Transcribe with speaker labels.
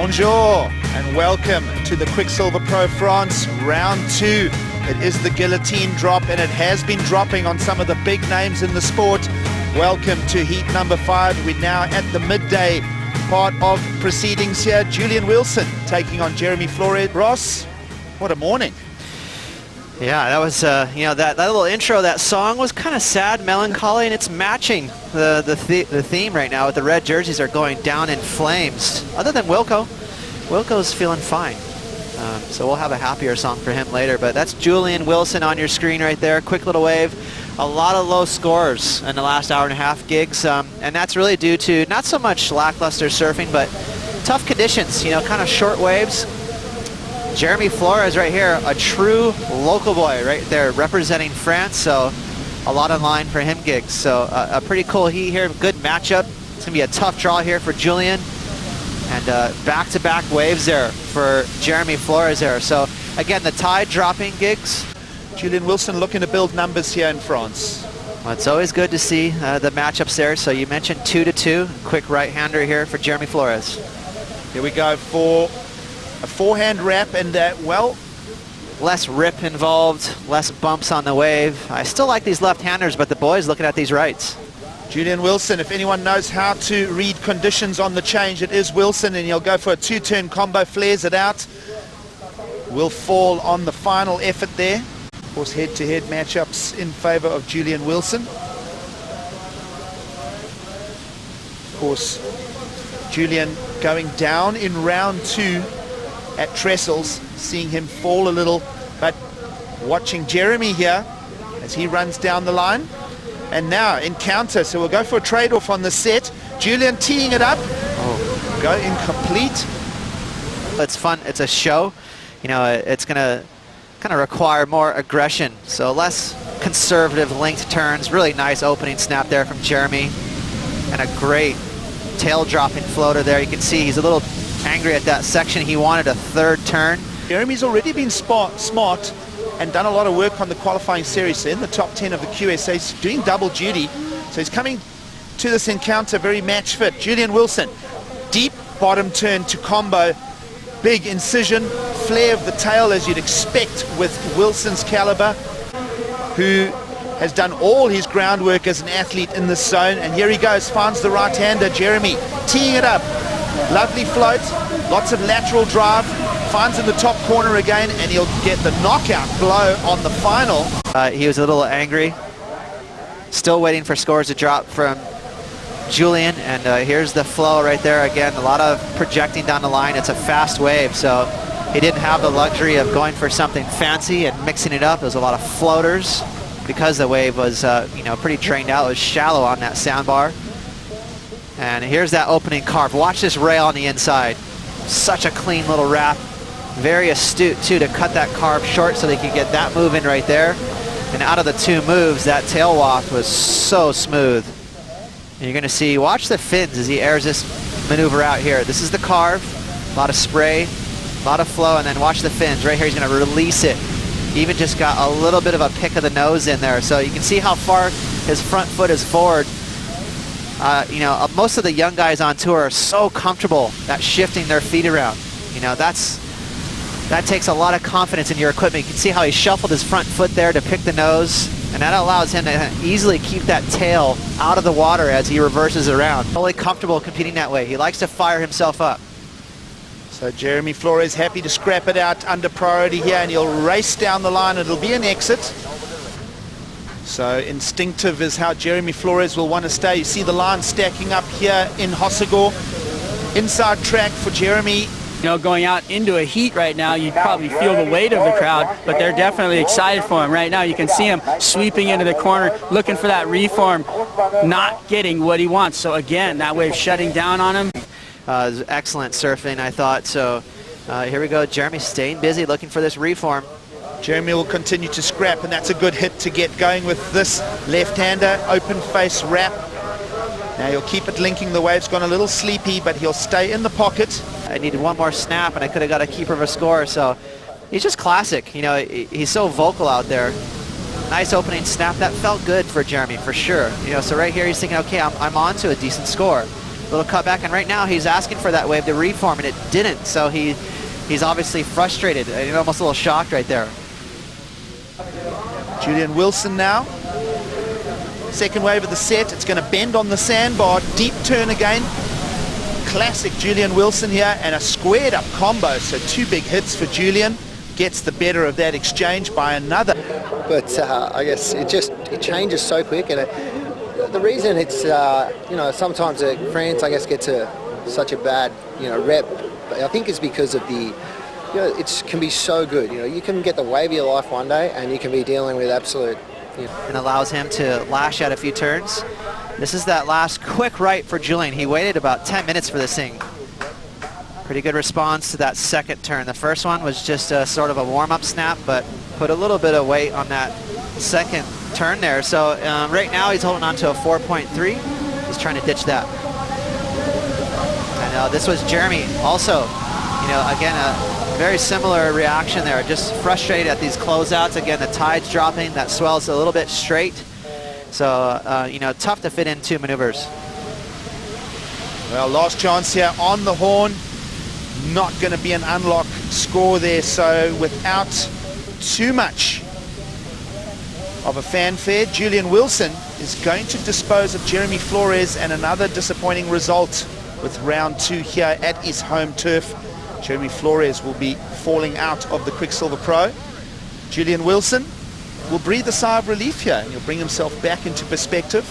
Speaker 1: Bonjour and welcome to the Quiksilver Pro France round 2. It is the guillotine drop and it has been dropping on some of the big names in the sport. Welcome to heat number 5. We're now at the midday part of proceedings here. Julian Wilson taking on Jeremy Flores. Ross, what a morning.
Speaker 2: Yeah, that was, that little intro, that song was kind of sad, melancholy, and it's matching the theme right now with the red jerseys are going down in flames. Other than Wilco. Wilco's feeling fine. So we'll have a happier song for him later, but that's Julian Wilson on your screen right there. Quick little wave. A lot of low scores in the last hour and a half gigs, and that's really due to not so much lackluster surfing, but tough conditions, kind of short waves. Jeremy Flores right here, a true local boy right there representing France, so a lot in line for him gigs. So a pretty cool heat here, good matchup. It's gonna be a tough draw here for Julian, and back-to-back waves there for Jeremy Flores there. So again, the tide dropping gigs.
Speaker 1: Julian Wilson looking to build numbers here in France.
Speaker 2: Well, it's always good to see the matchups there. So you mentioned 2-2, quick right-hander here for Jeremy Flores.
Speaker 1: Here we go for a forehand wrap and,
Speaker 2: less rip involved, less bumps on the wave. I still like these left-handers, but the boys looking at these rights.
Speaker 1: Julian Wilson, if anyone knows how to read conditions on the change, it is Wilson, and he'll go for a two-turn combo, flares it out. Will fall on the final effort there. Of course, head-to-head matchups in favor of Julian Wilson. Of course, Julian going down in round 2 at Trestles, seeing him fall a little, but watching Jeremy here as he runs down the line. And now encounter, so we'll go for a trade-off on the set. Julian teeing it up. Oh, go incomplete.
Speaker 2: It's fun, it's a show. It's gonna kind of require more aggression, so less conservative linked turns. Really nice opening snap there from Jeremy, and a great tail dropping floater there. You can see he's a little angry at that section. He wanted a third turn.
Speaker 1: Jeremy's already been smart and done a lot of work on the qualifying series. So in the top 10 of the QSA, he's doing double duty. So he's coming to this encounter very match fit. Julian Wilson, deep bottom turn to combo. Big incision, flare of the tail as you'd expect with Wilson's caliber, who has done all his groundwork as an athlete in this zone. And here he goes, finds the right-hander, Jeremy, teeing it up. Lovely float, lots of lateral drive, finds in the top corner again, and he'll get the knockout blow on the final.
Speaker 2: He was a little angry. Still waiting for scores to drop from Julian, and here's the flow right there again. A lot of projecting down the line. It's a fast wave, so he didn't have the luxury of going for something fancy and mixing it up. There was a lot of floaters because the wave was pretty drained out. It was shallow on that sandbar. And here's that opening carve. Watch this rail on the inside. Such a clean little wrap. Very astute too to cut that carve short so they could get that move in right there. And out of the 2 moves, that tail waft was so smooth. And you're gonna see, watch the fins as he airs this maneuver out here. This is the carve, a lot of spray, a lot of flow, and then watch the fins. Right here, he's gonna release it. He even just got a little bit of a pick of the nose in there. So you can see how far his front foot is forward. Most of the young guys on tour are so comfortable at shifting their feet around. That takes a lot of confidence in your equipment. You can see how he shuffled his front foot there to pick the nose, and that allows him to easily keep that tail out of the water as he reverses around. Totally comfortable competing that way. He likes to fire himself up.
Speaker 1: So Jeremy Flores happy to scrap it out under priority here, and he'll race down the line. It'll be an exit. So instinctive is how Jeremy Flores will want to stay. You see the line stacking up here in Hossegor. Inside track for Jeremy.
Speaker 3: Going out into a heat right now, you'd probably feel the weight of the crowd, but they're definitely excited for him. Right now, you can see him sweeping into the corner, looking for that reform, not getting what he wants. So again, that wave shutting down on him.
Speaker 2: Excellent surfing, I thought. So here we go. Jeremy staying busy, looking for this reform.
Speaker 1: Jeremy will continue to scrap, and that's a good hit to get going with this left-hander, open face wrap. Now he'll keep it linking. The wave's gone a little sleepy, but he'll stay in the pocket.
Speaker 2: I needed one more snap, and I could have got a keeper of a score. So he's just classic. He's so vocal out there. Nice opening snap. That felt good for Jeremy, for sure. So right here he's thinking, okay, I'm on to a decent score. little cutback, and right now he's asking for that wave to reform, and it didn't. So he's obviously frustrated, and almost a little shocked right there.
Speaker 1: Julian Wilson now. Second wave of the set. It's going to bend on the sandbar. Deep turn again. Classic Julian Wilson here, and a squared up combo. So 2 big hits for Julian. Gets the better of that exchange by another.
Speaker 4: But I guess it changes so quick, and the reason it's sometimes France, I guess, gets such a bad rep, I think is because of the it can be so good. You can get the wave of your life one day, and you can be dealing with absolute.
Speaker 2: And allows him to lash out a few turns. This is that last quick right for Julian. He waited about 10 minutes for this thing. Pretty good response to that second turn. The first one was just a sort of a warm-up snap, but put a little bit of weight on that second turn there. So right now he's holding on to a 4.3. He's trying to ditch that. And this was Jeremy also, again, a very similar reaction there. Just frustrated at these closeouts. Again, the tide's dropping. That swell's a little bit straight. So, tough to fit in 2 maneuvers.
Speaker 1: Well, last chance here on the horn. Not going to be an unlock score there. So without too much of a fanfare, Julian Wilson is going to dispose of Jeremy Flores, and another disappointing result with round 2 here at his home turf. Jeremy Flores will be falling out of the Quiksilver Pro. Julian Wilson will breathe a sigh of relief here, and he'll bring himself back into perspective.